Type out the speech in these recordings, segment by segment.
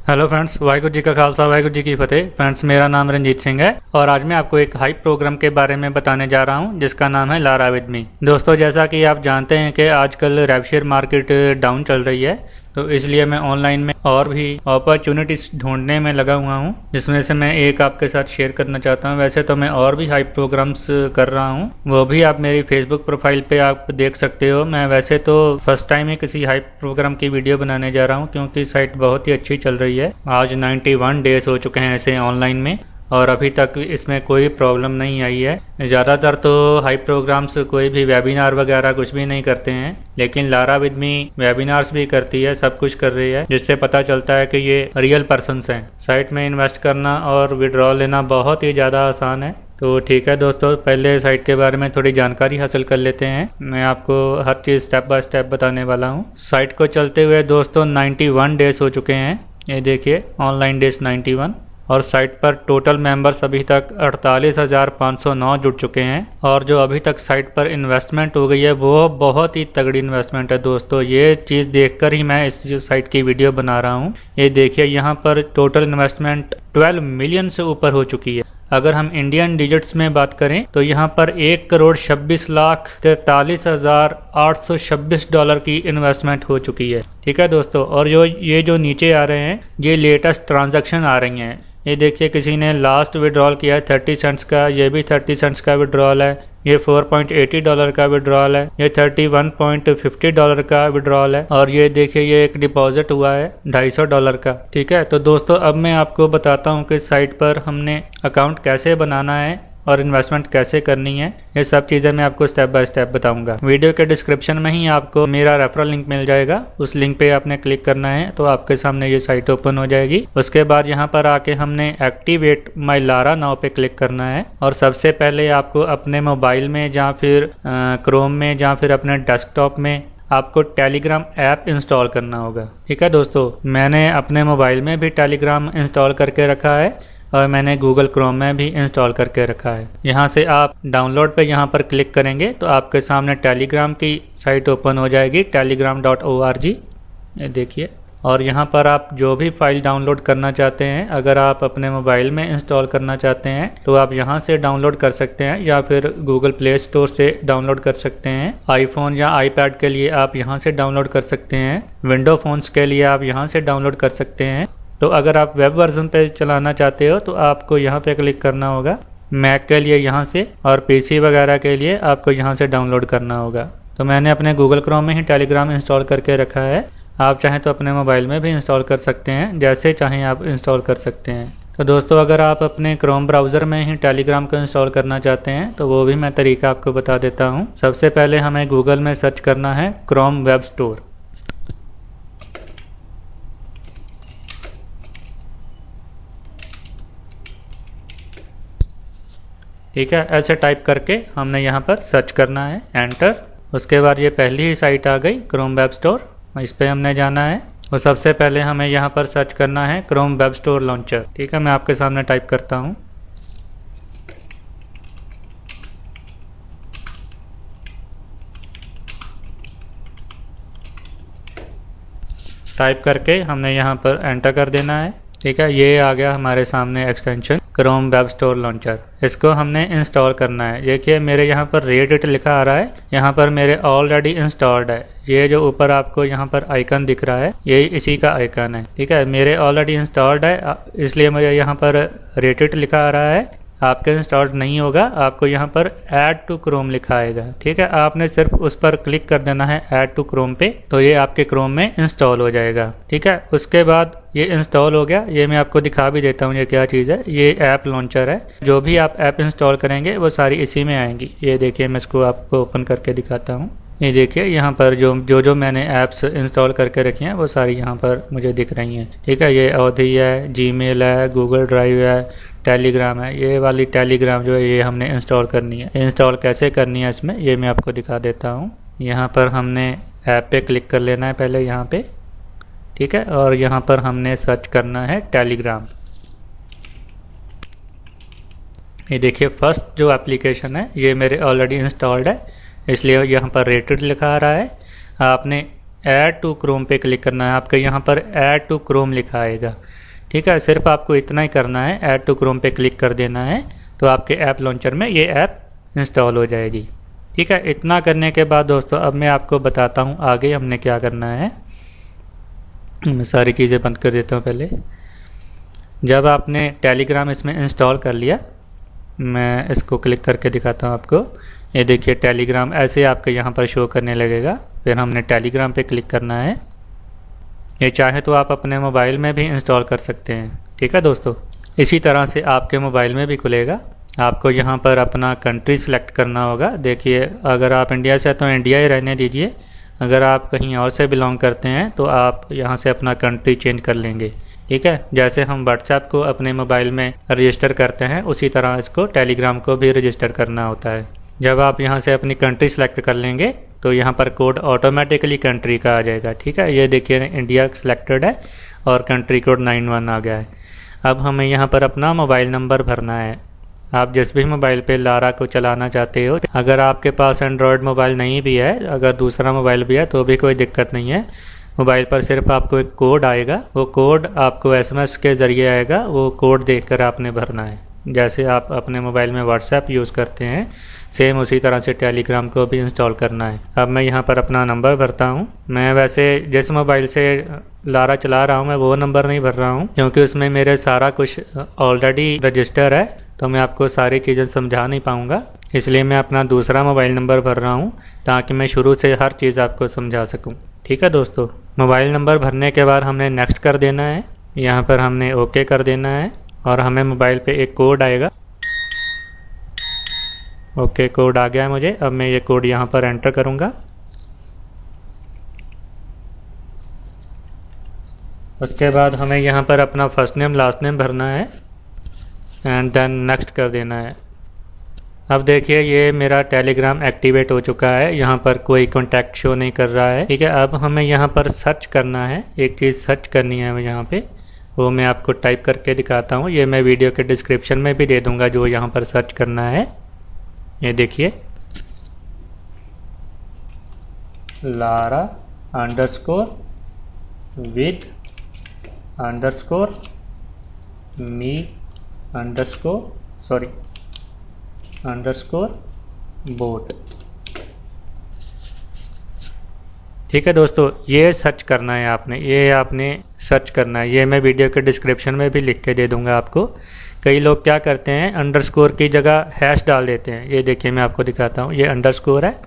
Hello friends, Waheguru ji का खालसा वाहिगुरू जी की फतेह। Friends, मेरा नाम रंजीत सिंह है और आज मैं आपको एक हाइप प्रोग्राम के बारे में बताने जा रहा हूं जिसका नाम है लारा विद मी। दोस्तों, जैसा कि आप जानते हैं कि आजकल रेवशेयर मार्केट डाउन चल रही है, तो इसलिए मैं ऑनलाइन में और भी अपॉर्चुनिटीज ढूंढने में लगा हुआ हूं, जिसमें से मैं एक आपके साथ शेयर करना चाहता हूं। वैसे तो मैं और भी हाइप प्रोग्राम्स कर रहा हूं, वो भी आप मेरी फेसबुक प्रोफाइल पे आप देख सकते हो। मैं वैसे तो फर्स्ट टाइम ही किसी हाइप प्रोग्राम की वीडियो बनाने जा रहा हूं, क्योंकि साइट बहुत ही अच्छी चल रही है। आज 91 डेज हो चुके हैं ऐसे ऑनलाइन में और अभी तक इसमें कोई प्रॉब्लम नहीं आई है। ज़्यादातर तो हाई प्रोग्राम्स कोई भी वेबिनार वगैरह कुछ भी नहीं करते हैं, लेकिन लारा विद मी वेबिनार्स भी करती है, सब कुछ कर रही है, जिससे पता चलता है कि ये रियल पर्सन्स हैं। साइट में इन्वेस्ट करना और विड्रॉल लेना बहुत ही ज़्यादा आसान है। तो ठीक है दोस्तों, पहले साइट के बारे में थोड़ी जानकारी हासिल कर लेते हैं। मैं आपको हर चीज़ स्टेप बाय स्टेप बताने वाला हूँ। साइट को चलते हुए दोस्तों 91 डेज हो चुके हैं। ये देखिए, ऑनलाइन डेज 91 और साइट पर टोटल मेंबर्स अभी तक 48,509 जुड़ चुके हैं। और जो अभी तक साइट पर इन्वेस्टमेंट हो गई है वो बहुत ही तगड़ी इन्वेस्टमेंट है दोस्तों। ये चीज़ देखकर ही मैं इस साइट की वीडियो बना रहा हूँ। ये देखिए, यहाँ पर टोटल इन्वेस्टमेंट 12 मिलियन से ऊपर हो चुकी है। अगर हम इंडियन डिजिट्स में बात करें तो यहाँ पर 1,26,43,826 डॉलर की इन्वेस्टमेंट हो चुकी है। ठीक है दोस्तों, और ये जो नीचे आ रहे हैं ये लेटेस्ट ट्रांजैक्शन आ रही हैं। ये देखिए, किसी ने लास्ट विड्रॉल किया है 30 सेंट्स का, ये भी 30 सेंट्स का विड्रॉल है। ये 4.80 डॉलर का विड्रॉल है। ये 31.50 डॉलर का विड्रॉल है। और ये देखिए, ये एक डिपॉजिट हुआ है 250 डॉलर का। ठीक है, तो दोस्तों अब मैं आपको बताता हूँ कि साइट पर हमने अकाउंट कैसे बनाना है और इन्वेस्टमेंट कैसे करनी है। ये सब चीज़ें मैं आपको स्टेप बाय स्टेप बताऊंगा। वीडियो के डिस्क्रिप्शन में ही आपको मेरा रेफरल लिंक मिल जाएगा। उस लिंक पे आपने क्लिक करना है तो आपके सामने ये साइट ओपन हो जाएगी। उसके बाद यहाँ पर आके हमने एक्टिवेट माई लारा नाउ पे क्लिक करना है। और सबसे पहले आपको अपने मोबाइल में या फिर क्रोम में या फिर अपने डेस्कटॉप में आपको टेलीग्राम ऐप इंस्टॉल करना होगा। ठीक है दोस्तों, मैंने अपने मोबाइल में भी टेलीग्राम इंस्टॉल करके रखा है और मैंने गूगल क्रोम में भी इंस्टॉल करके रखा है। यहाँ से आप डाउनलोड पे यहाँ पर क्लिक करेंगे तो आपके सामने टेलीग्राम की साइट ओपन हो जाएगी, telegram.org। ये देखिए, और यहाँ पर आप जो भी फाइल डाउनलोड करना चाहते हैं, अगर आप अपने मोबाइल में इंस्टॉल करना चाहते हैं तो आप यहाँ से डाउनलोड कर सकते हैं या फिर गूगल प्ले स्टोर से डाउनलोड कर सकते हैं। आईफोन या आईपैड के लिए आप यहाँ से डाउनलोड कर सकते हैं। विंडो फोन्स के लिए आप यहाँ से डाउनलोड कर सकते हैं। तो अगर आप वेब वर्जन पे चलाना चाहते हो तो आपको यहाँ पे क्लिक करना होगा। मैक के लिए यहाँ से और पीसी वगैरह के लिए आपको यहाँ से डाउनलोड करना होगा। तो मैंने अपने गूगल क्रोम में ही टेलीग्राम इंस्टॉल करके रखा है। आप चाहें तो अपने मोबाइल में भी इंस्टॉल कर सकते हैं, जैसे चाहें आप इंस्टॉल कर सकते हैं। तो दोस्तों, अगर आप अपने क्रोम ब्राउज़र में ही टेलीग्राम को इंस्टॉल करना चाहते हैं तो वो भी मैं तरीका आपको बता देता हूँ। सबसे पहले हमें गूगल में सर्च करना है क्रोम वेब स्टोर। ठीक है, ऐसे टाइप करके हमने यहाँ पर सर्च करना है, एंटर। उसके बाद ये पहली ही साइट आ गई क्रोम वेब स्टोर, इस पर हमने जाना है। और सबसे पहले हमें यहाँ पर सर्च करना है क्रोम वेब स्टोर लॉन्चर। ठीक है, मैं आपके सामने टाइप करता हूँ। टाइप करके हमने यहाँ पर एंटर कर देना है। ठीक है, ये आ गया हमारे सामने extension Chrome web store launcher. इसको हमने इंस्टॉल करना है। देखिए, मेरे यहाँ पर रेडिट लिखा आ रहा है, यहाँ पर मेरे ऑलरेडी इंस्टॉल्ड है। ये जो ऊपर आपको यहाँ पर आइकन दिख रहा है ये इसी का आइकन है। ठीक है, मेरे ऑलरेडी इंस्टॉल्ड है, इसलिए मुझे यहाँ पर रेडिट लिखा आ रहा है। आपके इंस्टॉल्ड नहीं होगा, आपको यहाँ पर ऐड टू क्रोम लिखा आएगा। ठीक है, आपने सिर्फ उस पर क्लिक कर देना है ऐड टू क्रोम पे, तो ये आपके क्रोम में इंस्टॉल हो जाएगा। ठीक है, उसके बाद ये इंस्टॉल हो गया। ये मैं आपको दिखा भी देता हूँ ये क्या चीज़ है। ये ऐप लॉन्चर है। जो भी आप ऐप इंस्टॉल करेंगे वो सारी इसी में आएंगी। ये देखिए, मैं इसको आपको ओपन करके दिखाता हूँ। ये देखिए, यहाँ पर जो मैंने ऐप्स इंस्टॉल करके रखी हैं वो सारी यहाँ पर मुझे दिख रही हैं। ठीक है, ये ऑथी है, जीमेल है, गूगल ड्राइव है, टेलीग्राम है। ये वाली टेलीग्राम जो है ये हमने इंस्टॉल करनी है। इंस्टॉल कैसे करनी है इसमें ये मैं आपको दिखा देता हूँ। यहाँ पर हमने ऐप पे क्लिक कर लेना है पहले यहाँ पे। ठीक है, और यहाँ पर हमने सर्च करना है टेलीग्राम। ये देखिए, फर्स्ट जो एप्लीकेशन है ये मेरे ऑलरेडी इंस्टॉल्ड है, इसलिए यहाँ पर रेटेड लिखा आ रहा है। आपने ऐड टू क्रोम पे क्लिक करना है। आपके यहाँ पर ऐड टू क्रोम लिखा आएगा, ठीक है। सिर्फ आपको इतना ही करना है, ऐड टू क्रोम पे क्लिक कर देना है, तो आपके ऐप लॉन्चर में ये ऐप इंस्टॉल हो जाएगी, ठीक है। इतना करने के बाद दोस्तों अब मैं आपको बताता हूँ आगे हमने क्या करना है। मैं सारी चीज़ें बंद कर देता हूँ पहले। जब आपने टेलीग्राम इसमें इंस्टॉल कर लिया, मैं इसको क्लिक करके दिखाता हूँ आपको। ये देखिए टेलीग्राम ऐसे आपके यहाँ पर शो करने लगेगा। फिर हमने टेलीग्राम पे क्लिक करना है। ये चाहे तो आप अपने मोबाइल में भी इंस्टॉल कर सकते हैं, ठीक है दोस्तों। इसी तरह से आपके मोबाइल में भी खुलेगा। आपको यहाँ पर अपना कंट्री सेलेक्ट करना होगा। देखिए अगर आप इंडिया से हैं तो इंडिया ही रहने दीजिए, अगर आप कहीं और से बिलोंग करते हैं तो आप यहाँ से अपना कंट्री चेंज कर लेंगे, ठीक है। जैसे हम व्हाट्सएप को अपने मोबाइल में रजिस्टर करते हैं उसी तरह इसको टेलीग्राम को भी रजिस्टर करना होता है। जब आप यहाँ से अपनी कंट्री सेलेक्ट कर लेंगे तो यहाँ पर कोड ऑटोमेटिकली कंट्री का आ जाएगा, ठीक है। ये देखिए इंडिया सेलेक्टेड है और कंट्री कोड 91 आ गया है। अब हमें यहाँ पर अपना मोबाइल नंबर भरना है। आप जिस भी मोबाइल पे लारा को चलाना चाहते हो, अगर आपके पास एंड्रॉयड मोबाइल नहीं भी है, अगर दूसरा मोबाइल भी है तो भी कोई दिक्कत नहीं है। मोबाइल पर सिर्फ आपको एक कोड आएगा, वो कोड आपको एसएमएस के ज़रिए आएगा। वो कोड देखकर आपने भरना है। जैसे आप अपने मोबाइल में व्हाट्सएप यूज़ करते हैं, सेम उसी तरह से टेलीग्राम को भी इंस्टॉल करना है। अब मैं यहाँ पर अपना नंबर भरता हूँ। मैं वैसे जिस मोबाइल से लारा चला रहा हूँ मैं वो नंबर नहीं भर रहा हूँ, क्योंकि उसमें मेरे सारा कुछ ऑलरेडी रजिस्टर है, तो मैं आपको सारी चीज़ें समझा नहीं पाऊँगा। इसलिए मैं अपना दूसरा मोबाइल नंबर भर रहा हूँ ताकि मैं शुरू से हर चीज़ आपको समझा सकूँ, ठीक है दोस्तों। मोबाइल नंबर भरने के बाद हमने नेक्स्ट कर देना है। यहाँ पर हमने ओके कर देना है और हमें मोबाइल पे एक कोड आएगा। ओके कोड आ गया है मुझे। अब मैं ये कोड यहाँ पर एंटर करूँगा। उसके बाद हमें यहाँ पर अपना फर्स्ट नेम लास्ट नेम भरना है एंड देन नेक्स्ट कर देना है। अब देखिए ये मेरा टेलीग्राम एक्टिवेट हो चुका है। यहाँ पर कोई कॉन्टैक्ट शो नहीं कर रहा है, ठीक है। अब हमें यहाँ पर सर्च करना है, एक चीज़ सर्च करनी है हमें यहाँ पे, वो मैं आपको टाइप करके दिखाता हूँ। ये मैं वीडियो के डिस्क्रिप्शन में भी दे दूँगा जो यहाँ पर सर्च करना है। ये देखिए Lara underscore with underscore me underscore boat, ठीक है दोस्तों। ये सर्च करना है आपने, ये आपने सर्च करना है। ये मैं वीडियो के डिस्क्रिप्शन में भी लिख के दे दूंगा आपको। कई लोग क्या करते हैं अंडरस्कोर की जगह हैश डाल देते हैं। ये देखिए मैं आपको दिखाता हूँ, ये अंडरस्कोर है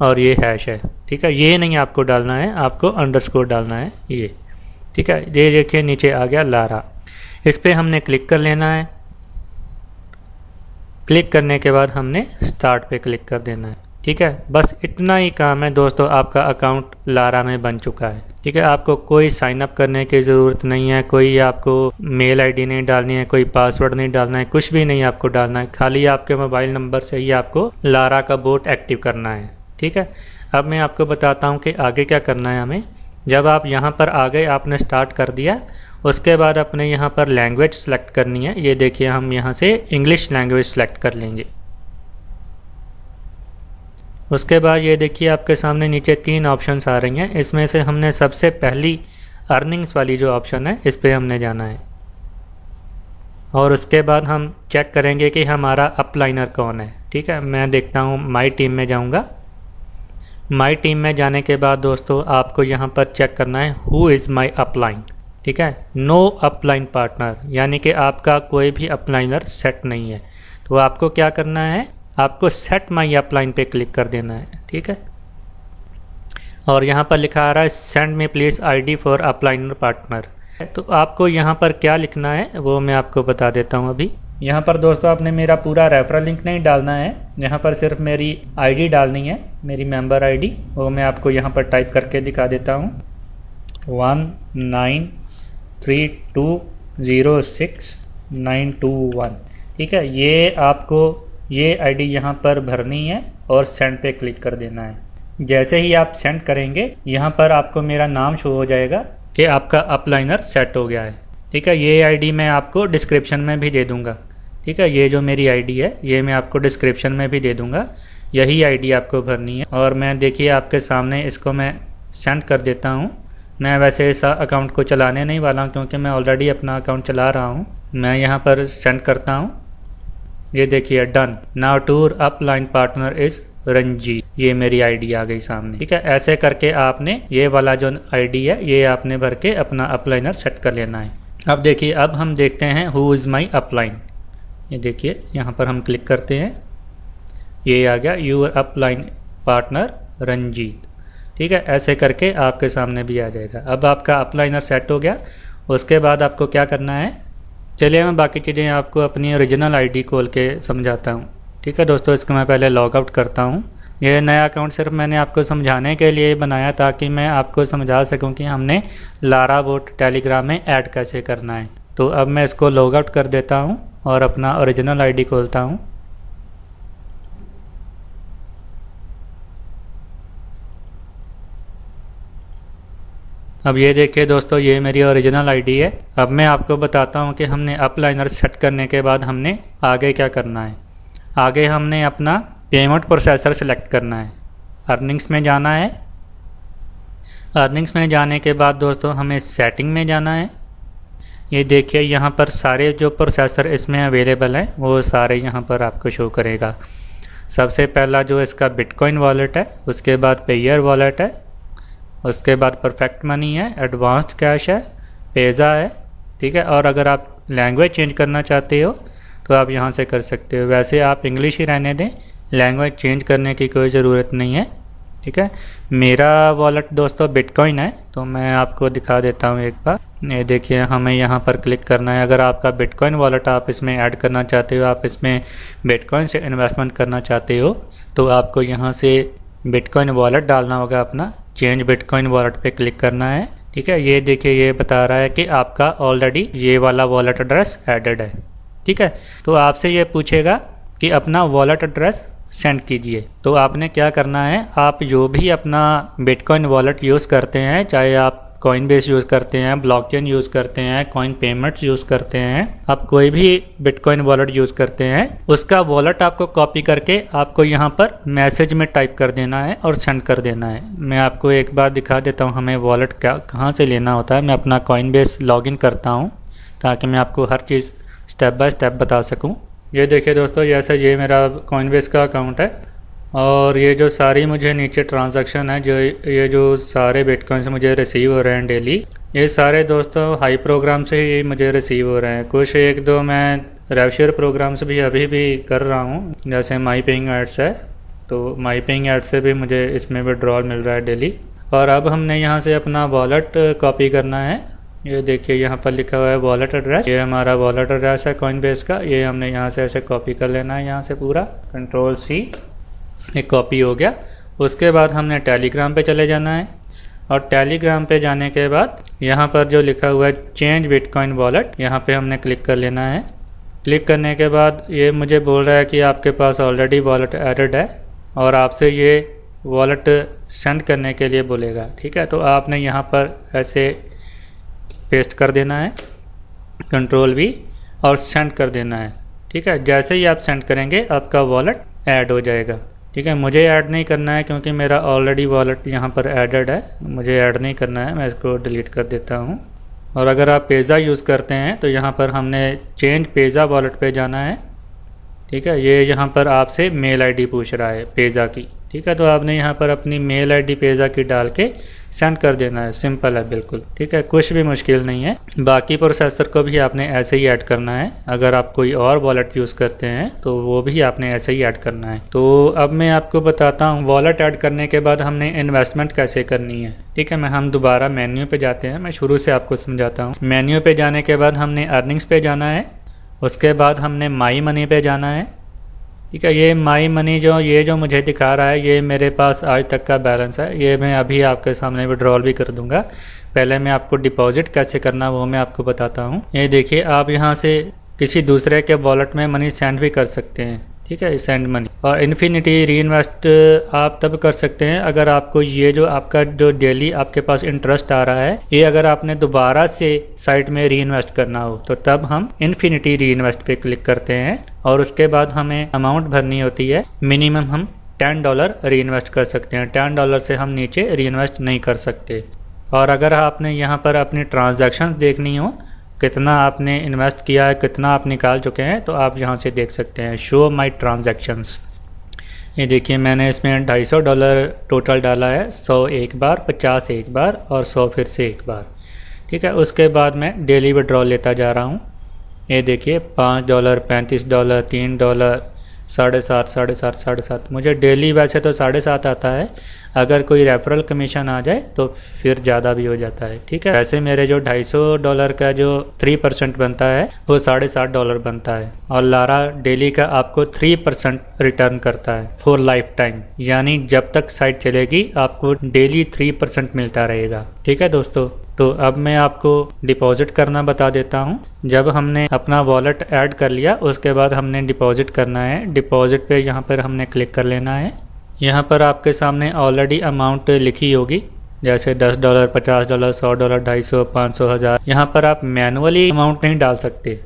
और ये हैश है, ठीक है। ये नहीं आपको डालना है, आपको अंडरस्कोर डालना है ये, ठीक है। ये देखिए नीचे आ गया लारा, इस पर हमने क्लिक कर लेना है। क्लिक करने के बाद हमने स्टार्ट पे क्लिक कर देना है, ठीक है। बस इतना ही काम है दोस्तों, आपका अकाउंट लारा में बन चुका है, ठीक है। आपको कोई साइन अप करने की ज़रूरत नहीं है, कोई आपको मेल आईडी नहीं डालनी है, कोई पासवर्ड नहीं डालना है, कुछ भी नहीं आपको डालना है। खाली आपके मोबाइल नंबर से ही आपको लारा का बोट एक्टिव करना है, ठीक है। अब मैं आपको बताता हूँ कि आगे क्या करना है हमें। जब आप यहाँ पर आ गए, आपने स्टार्ट कर दिया, उसके बाद अपने यहाँ पर लैंग्वेज सेलेक्ट करनी है। ये देखिए हम यहाँ से इंग्लिश लैंग्वेज सेलेक्ट कर लेंगे। उसके बाद ये देखिए आपके सामने नीचे 3 ऑप्शंस आ रही हैं। इसमें से हमने सबसे पहली अर्निंग्स वाली जो ऑप्शन है इस पर हमने जाना है और उसके बाद हम चेक करेंगे कि हमारा अपलाइनर कौन है, ठीक है। मैं देखता हूँ माई टीम में जाऊँगा। माई टीम में जाने के बाद दोस्तों आपको यहाँ पर चेक करना है हु इज़ माई अपलाइन, ठीक है। नो अपलाइन पार्टनर, यानी कि आपका कोई भी अपलाइनर सेट नहीं है। तो आपको क्या करना है, आपको सेट माई अपलाइन पे क्लिक कर देना है, ठीक है। और यहाँ पर लिखा आ रहा है send me please ID for upliner partner. तो आपको यहाँ पर क्या लिखना है वो मैं आपको बता देता हूँ अभी। यहाँ पर दोस्तों आपने मेरा पूरा रेफरल लिंक नहीं डालना है, यहाँ पर सिर्फ मेरी आईडी डालनी है, मेरी मेंबर आईडी। वो मैं आपको यहाँ पर टाइप करके दिखा देता हूँ 193206921, ठीक है। ये आपको ये आईडी यहाँ पर भरनी है और सेंड पे क्लिक कर देना है। जैसे ही आप सेंड करेंगे यहाँ पर आपको मेरा नाम शो हो जाएगा कि आपका अपलाइनर सेट हो गया है, ठीक है। ये आईडी मैं आपको डिस्क्रिप्शन में भी दे दूँगा, ठीक है। ये जो मेरी आईडी है ये मैं आपको डिस्क्रिप्शन में भी दे दूँगा। यही आईडी आपको भरनी है और मैं देखिए आपके सामने इसको मैं सेंड कर देता हूँ। मैं वैसे इस अकाउंट को चलाने नहीं वाला हूँ क्योंकि मैं ऑलरेडी अपना अकाउंट चला रहा हूँ। मैं यहाँ पर सेंड करता हूँ। ये देखिए done. Now your upline partner is Ranjit, ये मेरी आईडी आ गई सामने। ठीक है, ऐसे करके आपने ये वाला जो आईडी है ये आपने भर के अपना अपलाइनर सेट कर लेना है। अब देखिए, अब हम देखते हैं हु इज़ माई अपलाइन। ये देखिए यहाँ पर हम क्लिक करते हैं, ये आ गया यूर अपलाइन पार्टनर रंजीत। ठीक है, ऐसे करके आपके सामने भी आ जाएगा। अब आपका अपलाइनर सेट हो गया। उसके बाद आपको क्या करना है, चलिए मैं बाकी चीज़ें आपको अपनी ओरिजिनल आईडी खोल के समझाता हूँ। ठीक है दोस्तों, इसको मैं पहले लॉग आउट करता हूँ। ये नया अकाउंट सिर्फ मैंने आपको समझाने के लिए बनाया ताकि मैं आपको समझा सकूँ कि हमने लाराबोट टेलीग्राम में ऐड कैसे करना है। तो अब मैं इसको लॉग आउट कर देता हूँ और अपना ओरिजिनल आईडी खोलता हूँ। अब ये देखिए दोस्तों, ये मेरी ओरिजिनल आईडी है। अब मैं आपको बताता हूँ कि हमने अपलाइनर सेट करने के बाद हमने आगे क्या करना है। आगे हमने अपना पेमेंट प्रोसेसर सेलेक्ट करना है, अर्निंग्स में जाना है। अर्निंग्स में जाने के बाद दोस्तों हमें सेटिंग में जाना है। ये देखिए यहाँ पर सारे जो प्रोसेसर इसमें अवेलेबल हैं वो सारे यहाँ पर आपको शो करेगा। सबसे पहला जो इसका बिटकॉइन वॉलेट है, उसके बाद पेयर वॉलेट है, उसके बाद परफेक्ट मनी है, एडवांस्ड कैश है, पेज़ा है। ठीक है, और अगर आप लैंग्वेज चेंज करना चाहते हो तो आप यहाँ से कर सकते हो। वैसे आप इंग्लिश ही रहने दें, लैंग्वेज चेंज करने की कोई ज़रूरत नहीं है। ठीक है, मेरा वॉलेट दोस्तों बिटकॉइन है तो मैं आपको दिखा देता हूँ एक बार। ये देखिए, हमें यहाँ पर क्लिक करना है। अगर आपका बिटकॉइन वॉलेट आप इसमें ऐड करना चाहते हो, आप इसमें बिटकॉइन से इन्वेस्टमेंट करना चाहते हो तो आपको यहाँ से बिटकॉइन वॉलेट डालना होगा अपना। चेंज बिटकॉइन वॉलेट पे क्लिक करना है। ठीक है, ये देखिए ये बता रहा है कि आपका ऑलरेडी ये वाला वॉलेट एड्रेस एडेड है। ठीक है, तो आपसे ये पूछेगा कि अपना वॉलेट एड्रेस सेंड कीजिए। तो आपने क्या करना है, आप जो भी अपना बिटकॉइन वॉलेट यूज़ करते हैं, चाहे आप कॉइनबेस यूज़ करते हैं, ब्लॉकचेन यूज़ करते हैं, कॉइन पेमेंट्स यूज़ करते हैं, आप कोई भी बिटकॉइन वॉलेट यूज़ करते हैं, उसका वॉलेट आपको कॉपी करके आपको यहाँ पर मैसेज में टाइप कर देना है और सेंड कर देना है। मैं आपको एक बार दिखा देता हूँ हमें वॉलेट कहाँ से लेना होता है। मैं अपना कॉइनबेस लॉगिन करता हूँ ताकि मैं आपको हर चीज़ स्टेप बाय स्टेप बता सकूँ। ये देखिए दोस्तों, जैसे ये मेरा कॉइनबेस का अकाउंट है और ये जो सारी मुझे नीचे ट्रांजैक्शन है, जो ये जो सारे बिटकॉइंस मुझे रिसीव हो रहे हैं डेली, ये सारे दोस्तों हाई प्रोग्राम से ही मुझे रिसीव हो रहे हैं। कुछ एक दो मैं रेवशेयर प्रोग्राम से भी अभी भी कर रहा हूँ, जैसे माई पेइंग एड्स है, तो माई पेइंग एड्स से भी मुझे इसमें विड्रॉल मिल रहा है डेली। और अब हमने यहाँ से अपना वॉलेट कॉपी करना है। ये देखिए यहाँ पर लिखा हुआ है वॉलेट एड्रेस, ये हमारा वॉलेट एड्रेस है कॉइनबेस का। ये हमने यहाँ से ऐसे कॉपी कर लेना है, यहाँ से पूरा Ctrl+C, एक कॉपी हो गया। उसके बाद हमने टेलीग्राम पे चले जाना है और टेलीग्राम पे जाने के बाद यहाँ पर जो लिखा हुआ है चेंज बिटकॉइन वॉलेट, यहाँ पे हमने क्लिक कर लेना है। क्लिक करने के बाद ये मुझे बोल रहा है कि आपके पास ऑलरेडी वॉलेट एडेड है और आपसे ये वॉलेट सेंड करने के लिए बोलेगा। ठीक है, तो आपने यहाँ पर ऐसे पेस्ट कर देना है, Ctrl+V, और सेंड कर देना है। ठीक है, जैसे ही आप सेंड करेंगे आपका वॉलेट ऐड हो जाएगा। ठीक है, मुझे ऐड नहीं करना है क्योंकि मेरा ऑलरेडी वॉलेट यहाँ पर एडेड है, मुझे ऐड नहीं करना है, मैं इसको डिलीट कर देता हूँ। और अगर आप पेज़ा यूज़ करते हैं तो यहाँ पर हमने चेंज पेज़ा वॉलेट पे जाना है। ठीक है, ये यहाँ पर आपसे मेल आईडी पूछ रहा है पेज़ा की। ठीक है, तो आपने यहाँ पर अपनी मेल आईडी पेज़ा की डाल के सेंड कर देना है। सिंपल है बिल्कुल। ठीक है, कुछ भी मुश्किल नहीं है। बाकी प्रोसेसर को भी आपने ऐसे ही ऐड करना है। अगर आप कोई और वॉलेट यूज़ करते हैं तो वो भी आपने ऐसे ही ऐड करना है। तो अब मैं आपको बताता हूँ वॉलेट ऐड करने के बाद हमने इन्वेस्टमेंट कैसे करनी है। ठीक है, हम दोबारा मेन्यू पे जाते हैं, मैं शुरू से आपको समझाता हूँ। मेन्यू पे जाने के बाद हमने अर्निंग्स पे जाना है, उसके बाद हमने माई मनी पे जाना है। ठीक है, ये माई मनी ये जो मुझे दिखा रहा है ये मेरे पास आज तक का बैलेंस है। ये मैं अभी आपके सामने विड्रॉल भी कर दूंगा। पहले मैं आपको डिपॉजिट कैसे करना वो मैं आपको बताता हूँ। ये देखिए, आप यहाँ से किसी दूसरे के वॉलेट में मनी सेंड भी कर सकते हैं। ठीक है, सेंड मनी। और इन्फिनिटी री इन्वेस्ट आप तब कर सकते हैं अगर आपको ये जो आपका जो डेली आपके पास इंटरेस्ट आ रहा है, ये अगर आपने दोबारा से साइट में री इन्वेस्ट करना हो तो तब हम इन्फिनिटी री इन्वेस्ट पे क्लिक करते हैं और उसके बाद हमें अमाउंट भरनी होती है। मिनिमम हम $10 री इन्वेस्ट कर सकते हैं। $10 से हम नीचे री इन्वेस्ट नहीं कर सकते। और अगर आपने यहाँ पर अपनी ट्रांजैक्शंस देखनी हो, कितना आपने इन्वेस्ट किया है, कितना आप निकाल चुके हैं, तो आप यहाँ से देख सकते हैं शो माई ट्रांजैक्शंस। ये देखिए मैंने इसमें $250 टोटल डाला है, 100 एक बार, 50 एक बार और 100 फिर से एक बार। ठीक है, उसके बाद मैं डेली विड्रॉल लेता जा रहा हूँ। ये देखिए $5, $35, $3, 7.5, 7.5, 7.5। मुझे डेली वैसे तो 7.5 आता है, अगर कोई रेफरल कमीशन आ जाए तो फिर ज़्यादा भी हो जाता है। ठीक है, वैसे मेरे जो $250 का जो 3% बनता है वो $7.5 बनता है। और लारा डेली का आपको 3% रिटर्न करता है फॉर लाइफ टाइम, यानी जब तक साइट चलेगी आपको डेली 3% मिलता रहेगा। ठीक है दोस्तों, तो अब मैं आपको डिपॉजिट करना बता देता हूं। जब हमने अपना वॉलेट ऐड कर लिया उसके बाद हमने डिपॉजिट करना है। डिपॉजिट पे यहाँ पर हमने क्लिक कर लेना है। यहाँ पर आपके सामने ऑलरेडी अमाउंट लिखी होगी, जैसे $10, $50, $100, $250, 500, 1000। यहाँ पर आप मैनुअली अमाउंट नहीं डाल सकते।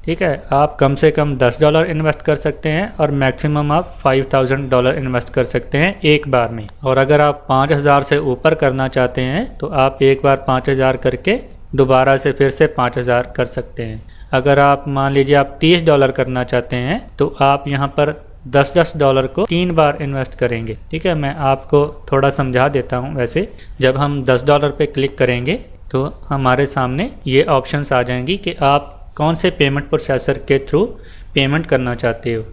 ठीक है, आप कम से कम $10 इन्वेस्ट कर सकते हैं और मैक्सिमम आप $5000 इन्वेस्ट कर सकते हैं एक बार में। और अगर आप 5000 से ऊपर करना चाहते हैं तो आप एक बार 5000 करके दोबारा से फिर से 5000 कर सकते हैं। अगर आप मान लीजिए आप $30 करना चाहते हैं तो आप यहाँ पर $10 को 3 बार इन्वेस्ट करेंगे। ठीक है, मैं आपको थोड़ा समझा देता हूँ। वैसे जब हम $10 पे क्लिक करेंगे तो हमारे सामने ये ऑप्शंस आ जाएंगी कि आप कौन से पेमेंट प्रोसेसर के थ्रू पेमेंट करना चाहते हो।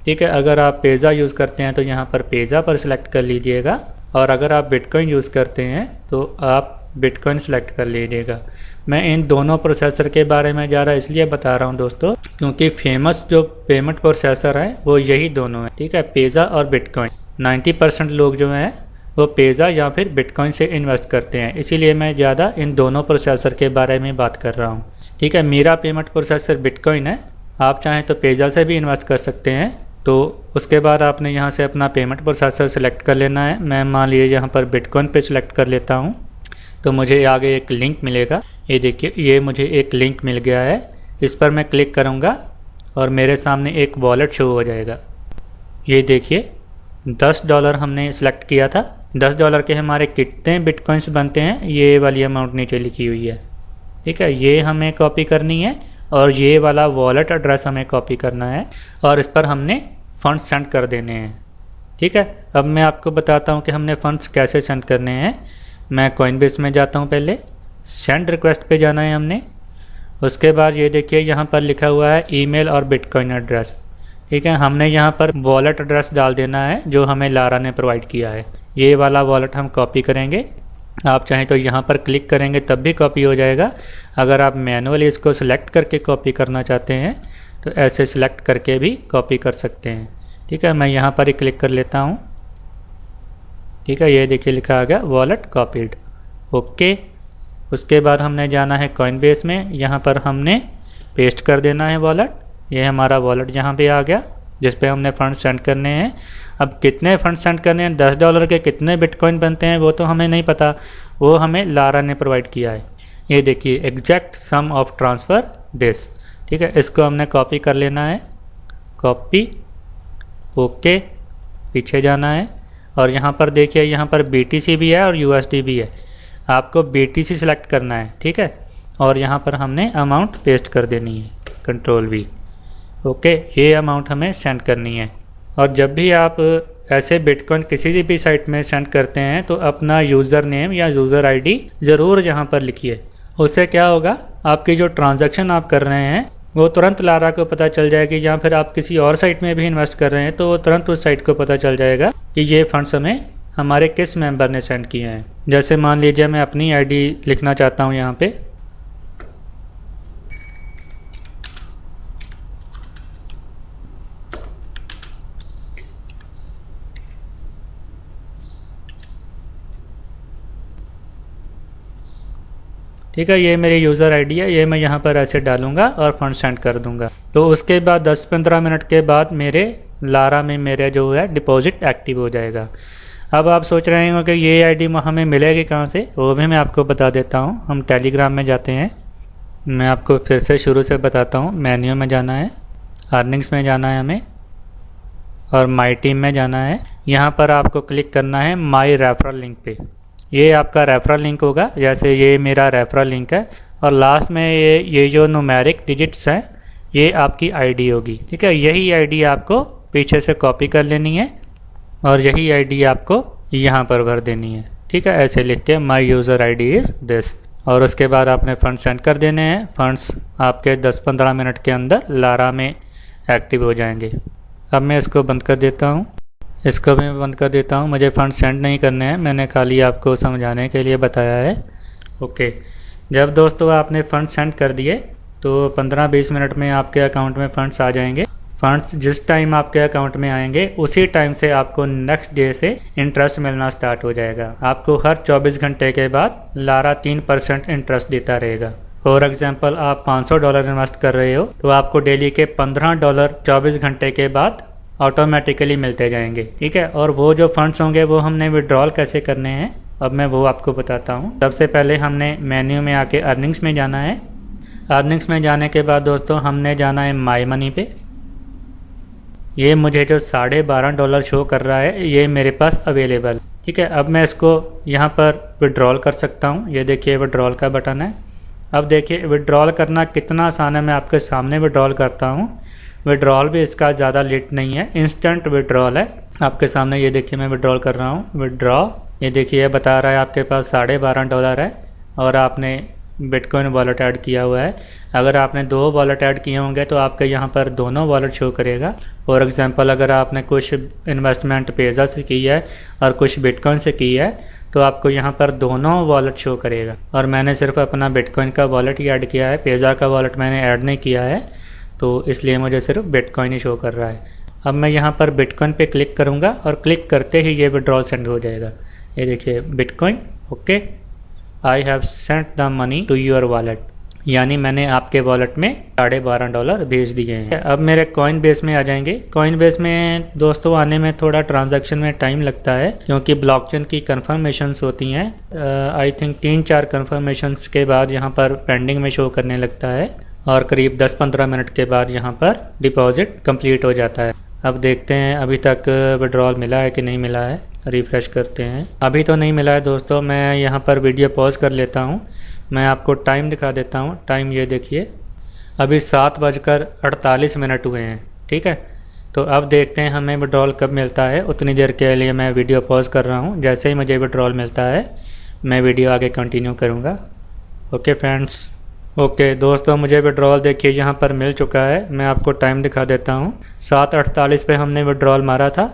ठीक है, अगर आप पेज़ा यूज़ करते हैं तो यहाँ पर पेज़ा पर सिलेक्ट कर लीजिएगा, और अगर आप बिटकॉइन यूज़ करते हैं तो आप बिटकॉइन सिलेक्ट कर लीजिएगा। मैं इन दोनों प्रोसेसर के बारे में ज़्यादा इसलिए बता रहा हूँ दोस्तों, क्योंकि फेमस जो पेमेंट प्रोसेसर हैं वो यही दोनों हैं। ठीक है, पेज़ा और बिटकॉइन। 90% लोग जो हैं वो पेज़ा या फिर बिटकॉइन से इन्वेस्ट करते हैं, इसीलिए मैं ज़्यादा इन दोनों प्रोसेसर के बारे में बात कर रहा हूँ। ठीक है, मेरा पेमेंट प्रोसेसर बिटकॉइन है, आप चाहें तो पेज़ा से भी इन्वेस्ट कर सकते हैं। तो उसके बाद आपने यहाँ से अपना पेमेंट प्रोसेसर सेलेक्ट कर लेना है। मैं मान लीजिए यहाँ पर बिटकॉइन पे सिलेक्ट कर लेता हूँ, तो मुझे आगे एक लिंक मिलेगा। ये देखिए, ये मुझे एक लिंक मिल गया है, इस पर मैं क्लिक करूँगा और मेरे सामने एक वॉलेट शो हो जाएगा। ये देखिए $10 हमने सेलेक्ट किया था। $10 के हमारे कितने बिटकॉइंस बनते हैं ये वाली अमाउंट नीचे लिखी हुई है। ठीक है, ये हमें कॉपी करनी है और ये वाला वॉलेट एड्रेस हमें कॉपी करना है और इस पर हमने फ़ंड्स सेंड कर देने हैं। ठीक है, अब मैं आपको बताता हूँ कि हमने फ़ंड्स कैसे सेंड करने हैं। मैं कॉइनबेस में जाता हूँ, पहले सेंड रिक्वेस्ट पे जाना है हमने। उसके बाद ये देखिए यहाँ पर लिखा हुआ है ईमेल और बिटकॉइन एड्रेस। ठीक है, हमने यहाँ पर वॉलेट एड्रेस डाल देना है जो हमें लारा ने प्रोवाइड किया है। ये वाला वॉलेट हम कॉपी करेंगे। आप चाहें तो यहाँ पर क्लिक करेंगे तब भी कॉपी हो जाएगा। अगर आप मैनुअली इसको सिलेक्ट करके कॉपी करना चाहते हैं तो ऐसे सिलेक्ट करके भी कॉपी कर सकते हैं। ठीक है, मैं यहाँ पर ही क्लिक कर लेता हूँ। ठीक है, ये देखिए लिखा आ गया वॉलेट कॉपीड। ओके, उसके बाद हमने जाना है कॉइनबेस में, यहाँ पर हमने पेस्ट कर देना है वॉलेट। ये हमारा वॉलेट यहाँ पे आ गया जिस पे हमने फ़ंड सेंड करने हैं। अब कितने फ़ंड सेंड करने हैं, $10 के कितने बिटकॉइन बनते हैं वो तो हमें नहीं पता, वो हमें लारा ने प्रोवाइड किया है। ये देखिए exact sum of transfer this. ठीक है, इसको हमने कॉपी कर लेना है, कॉपी। ओके, पीछे जाना है और यहाँ पर देखिए यहाँ पर BTC भी है और USD भी है। आपको BTC सिलेक्ट करना है। ठीक है, और यहाँ पर हमने अमाउंट पेस्ट कर देनी है, Ctrl+V। ओके, ये अमाउंट हमें सेंड करनी है। और जब भी आप ऐसे बिटकॉइन किसी भी साइट में सेंड करते हैं तो अपना यूज़र नेम या यूज़र आईडी ज़रूर यहाँ पर लिखिए। उससे क्या होगा, आपकी जो ट्रांजैक्शन आप कर रहे हैं वो तुरंत लारा को पता चल जाएगी, या फिर आप किसी और साइट में भी इन्वेस्ट कर रहे हैं तो वो तुरंत उस साइट को पता चल जाएगा कि ये फंड्स हमें हमारे किस मेंबर ने सेंड किए हैं। जैसे मान लीजिए मैं अपनी आईडी लिखना चाहता हूँ यहाँ पे। ठीक है, ये मेरी यूज़र आईडी है, ये मैं यहाँ पर ऐसे डालूंगा और फंड सेंड कर दूंगा। तो उसके बाद 10-15 मिनट के बाद मेरे लारा में मेरे जो है डिपॉजिट एक्टिव हो जाएगा। अब आप सोच रहे हैं कि ये आईडी हमें मिलेगी कहाँ से, वो भी मैं आपको बता देता हूँ। हम टेलीग्राम में जाते हैं, मैं आपको फिर से शुरू से बताता हूँ। मेन्यू में जाना है, अर्निंग्स में जाना है हमें, और माई टीम में जाना है। यहाँ पर आपको क्लिक करना है माई रेफरल लिंक पे। ये आपका रेफरल लिंक होगा, जैसे ये मेरा रेफरल लिंक है, और लास्ट में ये जो न्यूमेरिक डिजिट्स हैं ये आपकी आईडी होगी, ठीक है। यही आईडी आपको पीछे से कॉपी कर लेनी है और यही आईडी आपको यहाँ पर भर देनी है, ठीक है। ऐसे लिख के माई यूज़र आईडी इज़ दिस, और उसके बाद आपने फ़ंड सेंड कर देने हैं। फ़ंड्स आपके 10-15 मिनट के अंदर लारा में एक्टिव हो जाएंगे। अब मैं इसको बंद कर देता हूँ, इसको भी बंद कर देता हूँ। मुझे फ़ंड सेंड नहीं करने हैं, मैंने खाली आपको समझाने के लिए बताया है। ओके, जब दोस्तों आपने फ़ंड सेंड कर दिए तो 15-20 मिनट में आपके अकाउंट में फ़ंड्स आ जाएंगे। फ़ंड्स जिस टाइम आपके अकाउंट में आएंगे उसी टाइम से आपको नेक्स्ट डे से इंटरेस्ट मिलना स्टार्ट हो जाएगा। आपको हर 24 घंटे के बाद लारा 3% इंटरेस्ट देता रहेगा। फॉर एग्जांपल आप $500 इन्वेस्ट कर रहे हो तो आपको डेली के $15 24 घंटे के बाद ऑटोमेटिकली मिलते जाएंगे, ठीक है। और वो जो फंड्स होंगे वो हमने विड्रॉल कैसे करने हैं अब मैं वो आपको बताता हूँ। सबसे पहले हमने मेन्यू में आके अर्निंग्स में जाना है। अर्निंग्स में जाने के बाद दोस्तों हमने जाना है माई मनी पे। ये मुझे जो $12.5 शो कर रहा है ये मेरे पास अवेलेबल, ठीक है। अब मैं इसको यहाँ पर विड्रॉल कर सकता हूँ। ये देखिए विड्रॉल का बटन है। अब देखिए विड्रॉल करना कितना आसान है, मैं आपके सामने विड्रॉल करता हूँ। विड्रॉल भी इसका ज़्यादा लेट नहीं है, इंस्टेंट विड्रॉल है आपके सामने। ये देखिए मैं विड्रॉल कर रहा हूँ, विड्रॉ। ये देखिए बता रहा है आपके पास $12.5 है और आपने बिटकॉइन वॉलेट ऐड किया हुआ है। अगर आपने 2 वॉलेट ऐड किए होंगे तो आपके यहाँ पर दोनों वॉलेट शो करेगा। फॉर एग्जांपल अगर आपने कुछ इन्वेस्टमेंट पेज़ा से की है और कुछ बिटकॉइन से की है तो आपको यहाँ पर दोनों वॉलेट शो करेगा। और मैंने सिर्फ अपना बिटकॉइन का वॉलेट ही ऐड किया है, पेज़ा का वॉलेट मैंने ऐड नहीं किया है, तो इसलिए मुझे सिर्फ बिटकॉइन ही शो कर रहा है। अब मैं यहाँ पर बिटकॉइन पे क्लिक करूँगा और क्लिक करते ही ये विड्रॉल सेंड हो जाएगा। ये देखिए bitcoin, okay, I have sent the money to your wallet, यानी मैंने आपके वॉलेट में $12.5 भेज दिए हैं। अब मेरे कॉइन बेस में आ जाएंगे। कॉइन बेस में दोस्तों आने में थोड़ा ट्रांजैक्शन में टाइम लगता है क्योंकि ब्लॉकचेन की कंफर्मेशंस होती हैं। आई थिंक 3-4 कंफर्मेशंस के बाद यहाँ पर पेंडिंग में शो करने लगता है और करीब 10-15 मिनट के बाद यहाँ पर डिपॉजिट कंप्लीट हो जाता है। अब देखते हैं अभी तक विड्रॉल मिला है कि नहीं मिला है, रिफ़्रेश करते हैं। अभी तो नहीं मिला है दोस्तों। मैं यहाँ पर वीडियो पॉज कर लेता हूँ, मैं आपको टाइम दिखा देता हूँ। टाइम ये देखिए अभी 7:48 हुए हैं, ठीक है। तो अब देखते हैं हमें विड्रॉल कब मिलता है। उतनी देर के लिए मैं वीडियो पॉज कर रहा हूँ। जैसे ही मुझे विड्रॉल मिलता है मैं वीडियो आगे कंटिन्यू करूँगा। ओके फ्रेंड्स, ओके दोस्तों, मुझे विड्रॉल देखिए यहाँ पर मिल चुका है। मैं आपको टाइम दिखा देता हूँ। 7:48 पे हमने विड्रॉल मारा था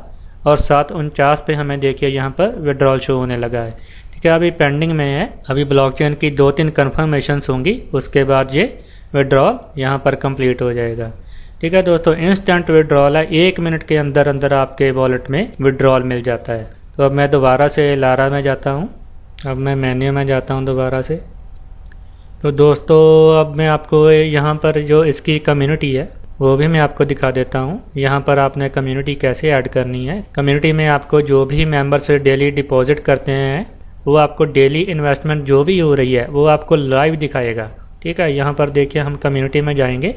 और 7:49 पे हमें देखिए यहाँ पर विड्रॉल शो होने लगा है, ठीक है। अभी पेंडिंग में है, अभी ब्लॉकचेन की 2-3 कन्फर्मेशंस होंगी, उसके बाद ये विड्रॉल यहाँ पर कंप्लीट हो जाएगा, ठीक है दोस्तों। इंस्टेंट विड्रॉल है, 1 मिनट के अंदर अंदर आपके वॉलेट में विड्रॉल मिल जाता है। तो अब मैं दोबारा से लारा में जाता हूँ। अब मैं मेन्यू में जाता हूँ दोबारा से। तो दोस्तों अब मैं आपको यहाँ पर जो इसकी कम्युनिटी है वो भी मैं आपको दिखा देता हूँ। यहाँ पर आपने कम्युनिटी कैसे ऐड करनी है। कम्युनिटी में आपको जो भी मेंबर्स डेली डिपॉजिट करते हैं वो आपको डेली इन्वेस्टमेंट जो भी हो रही है वो आपको लाइव दिखाएगा, ठीक है। यहाँ पर देखिए हम कम्युनिटी में जाएंगे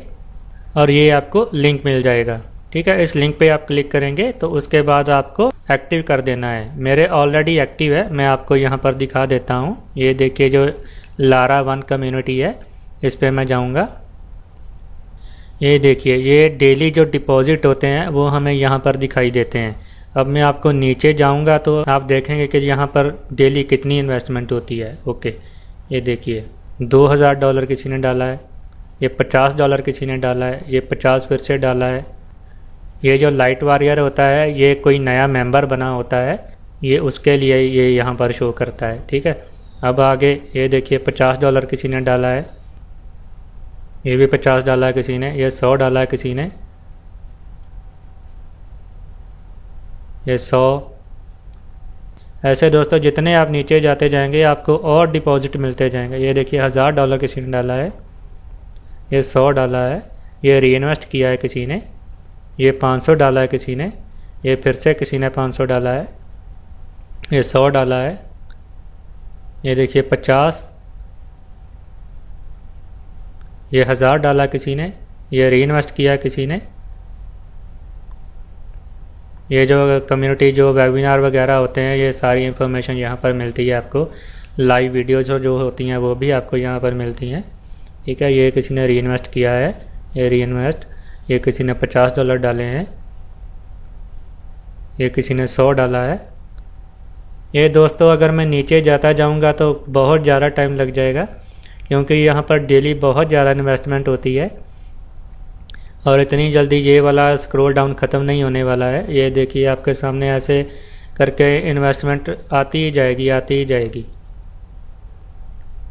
और ये आपको लिंक मिल जाएगा, ठीक है। इस लिंक पे आप क्लिक करेंगे तो उसके बाद आपको एक्टिव कर देना है। मेरे ऑलरेडी एक्टिव है, मैं आपको यहाँ पर दिखा देता हूँ। ये देखिए जो लारा 1 कम्युनिटी है इस पर मैं जाऊँगा। ये देखिए ये डेली जो डिपॉजिट होते हैं वो हमें यहाँ पर दिखाई देते हैं। अब मैं आपको नीचे जाऊँगा तो आप देखेंगे कि यहाँ पर डेली कितनी इन्वेस्टमेंट होती है। ओके, ये देखिए $2000 किसी ने डाला है, ये $50 किसी ने डाला है, ये 50 फिर से डाला है। ये जो लाइट वॉरियर होता है ये कोई नया मेंबर बना होता है, ये उसके लिए ये यहाँ पर शो करता है, ठीक है। अब आगे ये देखिए $50 किसी ने डाला है, ये भी 50 डाला है किसी ने, ये 100 डाला है किसी ने, ये 100। ऐसे दोस्तों जितने आप नीचे जाते जाएंगे आपको और डिपॉजिट मिलते जाएंगे। ये देखिए $1000 किसी ने डाला है, ये 100 डाला है, ये रीइन्वेस्ट किया है किसी ने, ये 500 डाला है किसी ने, ये फिर से किसी ने 500 डाला है, ये 100 डाला है, ये देखिए 50, ये 1000 डाला किसी ने, ये रीइन्वेस्ट किया किसी ने, ये जो कम्युनिटी जो वेबिनार वगैरह होते हैं, ये सारी इन्फॉर्मेशन यहाँ पर मिलती है आपको। लाइव वीडियोज़ जो होती हैं वो भी आपको यहाँ पर मिलती हैं, ठीक है। ये किसी ने री इन्वेस्ट किया है, ये री इन्वेस्ट, ये किसी ने $50 डाले हैं, ये किसी ने 100 डाला है। ये दोस्तों अगर मैं नीचे जाता जाऊंगा तो बहुत ज़्यादा टाइम लग जाएगा, क्योंकि यहाँ पर डेली बहुत ज़्यादा इन्वेस्टमेंट होती है और इतनी जल्दी ये वाला स्क्रॉल डाउन ख़त्म नहीं होने वाला है। ये देखिए आपके सामने ऐसे करके इन्वेस्टमेंट आती ही जाएगी,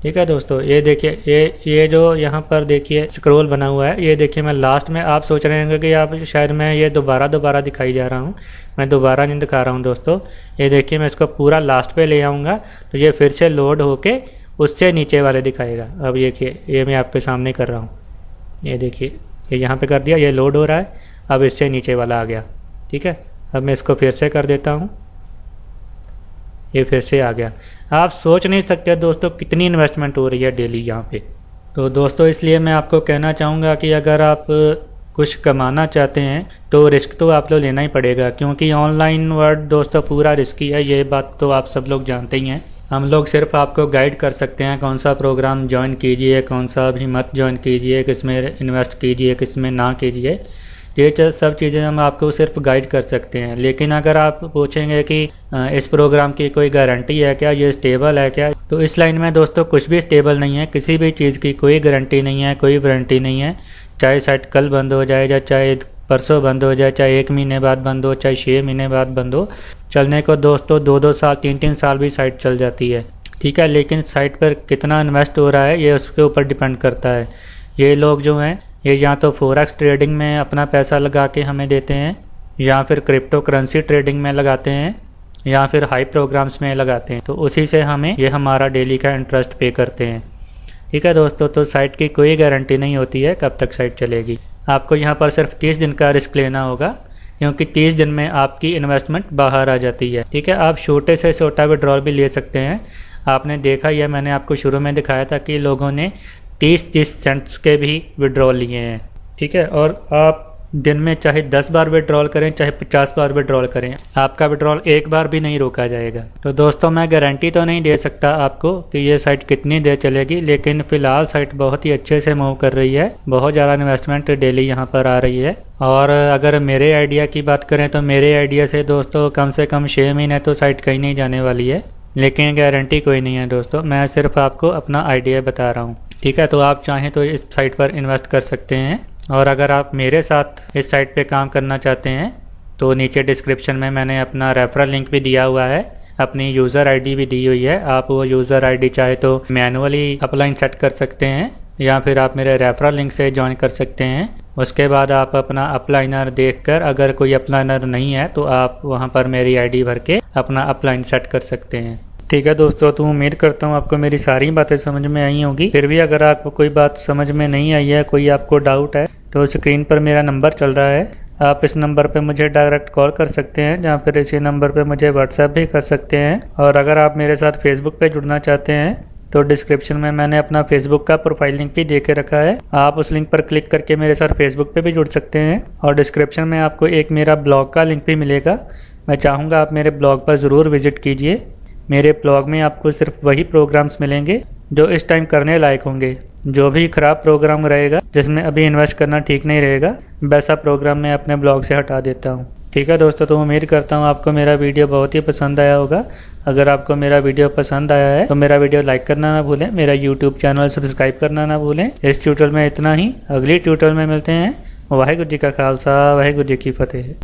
ठीक है दोस्तों। ये देखिए ये जो यहाँ पर देखिए स्क्रॉल बना हुआ है, ये देखिए मैं लास्ट में, आप सोच रहे होंगे कि आप शायद मैं ये दोबारा दिखाई जा रहा हूँ, मैं दोबारा नहीं दिखा रहा हूँ दोस्तों। ये देखिए मैं इसको पूरा लास्ट पे ले आऊँगा तो ये फिर से लोड होके उससे नीचे वाले दिखाएगा। अब देखिए ये मैं आपके सामने कर रहा हूँ, ये देखिए ये यहाँ पे कर दिया, ये लोड हो रहा है, अब इससे नीचे वाला आ गया, ठीक है। अब मैं इसको फिर से कर देता हूँ, ये फिर से आ गया। आप सोच नहीं सकते दोस्तों कितनी इन्वेस्टमेंट हो रही है डेली यहाँ पे। तो दोस्तों इसलिए मैं आपको कहना चाहूँगा कि अगर आप कुछ कमाना चाहते हैं तो रिस्क तो आप लोग लेना ही पड़ेगा, क्योंकि ऑनलाइन वर्ल्ड दोस्तों पूरा रिस्की है, ये बात तो आप सब लोग जानते ही हैं। हम लोग सिर्फ आपको गाइड कर सकते हैं कौन सा प्रोग्राम ज्वाइन कीजिए, कौन सा भी मत ज्वाइन कीजिए, किस में इन्वेस्ट कीजिए, किस में ना कीजिए, ये सब चीज़ें हम आपको सिर्फ गाइड कर सकते हैं। लेकिन अगर आप पूछेंगे कि इस प्रोग्राम की कोई गारंटी है क्या, ये स्टेबल है क्या, तो इस लाइन में दोस्तों कुछ भी स्टेबल नहीं है, किसी भी चीज़ की कोई गारंटी नहीं है, कोई वारंटी नहीं है। चाहे साइट कल बंद हो जाए या चाहे परसों बंद हो जाए, चाहे 1 महीने बाद बंद हो, चाहे 6 महीने बाद बंद हो, चलने को दोस्तों 2-2 साल 3-3 साल भी साइट चल जाती है, ठीक है। लेकिन साइट पर कितना इन्वेस्ट हो रहा है ये उसके ऊपर डिपेंड करता है। ये लोग जो हैं ये या तो फॉरेक्स ट्रेडिंग में अपना पैसा लगा के हमें देते हैं, या फिर क्रिप्टो करेंसी ट्रेडिंग में लगाते हैं, या फिर हाई प्रोग्राम्स में लगाते हैं, तो उसी से हमें ये हमारा डेली का इंटरेस्ट पे करते हैं, ठीक है दोस्तों। तो साइट की कोई गारंटी नहीं होती है कब तक साइट चलेगी। आपको यहाँ पर सिर्फ 30 दिन का रिस्क लेना होगा, क्योंकि 30 दिन में आपकी इन्वेस्टमेंट बाहर आ जाती है, ठीक है। आप छोटे से छोटा विड्रॉल भी ले सकते हैं। आपने देखा या मैंने आपको शुरू में दिखाया था कि लोगों ने 30 सेंट्स के भी विड्रॉल लिए हैं, ठीक है। और आप दिन में चाहे 10 बार विड्रॉल करें, चाहे 50 बार विड्रॉल करें, आपका विड्रॉल एक बार भी नहीं रोका जाएगा। तो दोस्तों मैं गारंटी तो नहीं दे सकता आपको कि ये साइट कितनी देर चलेगी, लेकिन फ़िलहाल साइट बहुत ही अच्छे से मूव कर रही है, बहुत ज़्यादा इन्वेस्टमेंट डेली यहाँ पर आ रही है। और अगर मेरे आइडिया की बात करें तो मेरे आइडिया से दोस्तों कम से कम 6 महीने तो साइट कहीं नहीं जाने वाली है, लेकिन गारंटी कोई नहीं है दोस्तों, मैं सिर्फ आपको अपना आइडिया बता रहा हूँ, ठीक है। तो आप चाहें तो इस साइट पर इन्वेस्ट कर सकते हैं। और अगर आप मेरे साथ इस साइट पे काम करना चाहते हैं तो नीचे डिस्क्रिप्शन में मैंने अपना रेफरल लिंक भी दिया हुआ है, अपनी यूज़र आईडी भी दी हुई है। आप वो यूज़र आईडी चाहे तो मैनुअली अपलाइन सेट कर सकते हैं, या फिर आप मेरे रेफरल लिंक से ज्वाइन कर सकते हैं। उसके बाद आप अपना अपलाइनर देखकर, अगर कोई अपलाइनर नहीं है तो आप वहाँ पर मेरी आईडी भर के अपना अपलाइन सेट कर सकते हैं, ठीक है दोस्तों। तो उम्मीद करता हूँ आपको मेरी सारी बातें समझ में आई होंगी। फिर भी अगर आपको कोई बात समझ में नहीं आई है, कोई आपको डाउट है, तो स्क्रीन पर मेरा नंबर चल रहा है, आप इस नंबर पे मुझे डायरेक्ट कॉल कर सकते हैं, या फिर इसी नंबर पे मुझे व्हाट्सएप भी कर सकते हैं। और अगर आप मेरे साथ फेसबुक पे जुड़ना चाहते हैं तो डिस्क्रिप्शन में मैंने अपना फेसबुक का प्रोफाइल लिंक भी दे के रखा है, आप उस लिंक पर क्लिक करके मेरे साथ फेसबुक पे भी जुड़ सकते हैं। और डिस्क्रिप्शन में आपको एक मेरा ब्लॉग का लिंक भी मिलेगा, मैं चाहूँगा आप मेरे ब्लॉग पर ज़रूर विजिट कीजिए। मेरे ब्लॉग में आपको सिर्फ वही प्रोग्राम्स मिलेंगे जो इस टाइम करने लायक होंगे। जो भी ख़राब प्रोग्राम रहेगा जिसमें अभी इन्वेस्ट करना ठीक नहीं रहेगा, वैसा प्रोग्राम मैं अपने ब्लॉग से हटा देता हूँ, ठीक है दोस्तों। तो उम्मीद करता हूँ आपको मेरा वीडियो बहुत ही पसंद आया होगा। अगर आपको मेरा वीडियो पसंद आया है तो मेरा वीडियो लाइक करना ना भूलें, मेरा यूट्यूब चैनल सब्सक्राइब करना ना भूलें। इस ट्यूटोरियल में इतना ही, अगली ट्यूटोरियल में मिलते हैं। वाहिगुरू जी का खालसा, वाहिगुरू जी की फतेह।